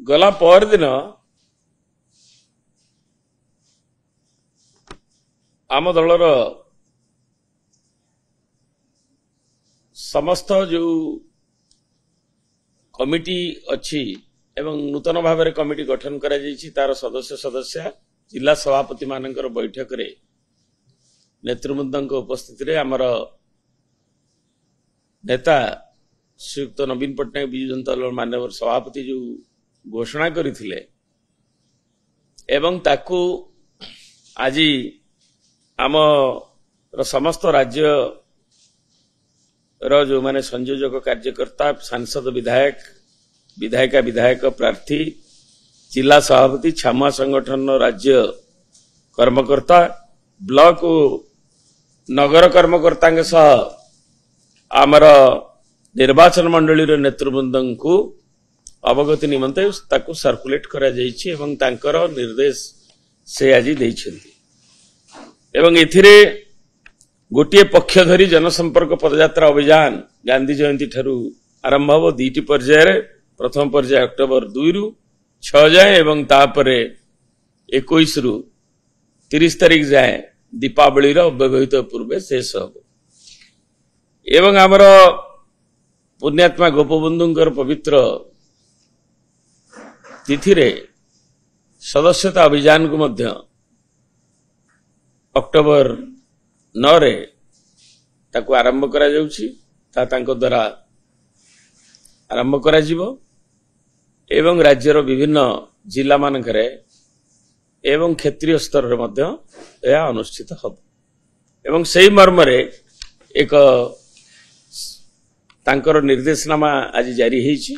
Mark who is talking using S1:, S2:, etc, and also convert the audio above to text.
S1: गला पर दिन आम दलर समस्त जो कमिटी अच्छी एवं नूतन भाव में कमिटी गठन करा जायछि तार सदस्य सदस्य जिला सभापति मानकर बैठक रे नेतृवृंद उपस्थित रे आमर नेता श्रीयुक्त नवीन पट्टनायक विजु जनता दल माननीय सभापति जो घोषणा करथिले एवं ताकू आज आम समस्त राज्य जो माने संयोजक कार्यकर्ता सांसद विधायक विधायिका विधायक प्रार्थी जिला सभापति छामुआ संगठन राज्य कर्मकर्ता ब्लॉक नगर कर्मकर्ता के सह आमर निर्वाचन मंडली नेतृवृंद को अवगति निमंते ताकू सर्कुलेट करा जायछि एवं तांकर निर्देश से आज दैछन्ति एवं एथिरे गोटे पक्ष धरी जनसंपर्क पदयात्रा अभियान गांधी जयंती ठारू आरंभ हो दुईटी पर्याय प्रथम पर्याय अक्टोबर 2 रु 6 जाए एवं तापरे 21 रु 30 तारीख जाए दीपावली अव्यवहित पूर्वे शेष हो एवं आमर पुण्यात्मा गोपबंधुंकर पवित्र तिथि रे सदस्यता अभियान को मध्य अक्टोबर 9 रे ताकू आरंभ करा जाउछि तांको द्वारा आरंभ करा जिवो एवं राज्यर विभिन्न जिला मानकरे एवं क्षेत्रीय स्तर रे मध्य यह अनुष्ठित हब एवं सेही मर्म रे एक तांकर निर्देशनामा आज जारी हेछि।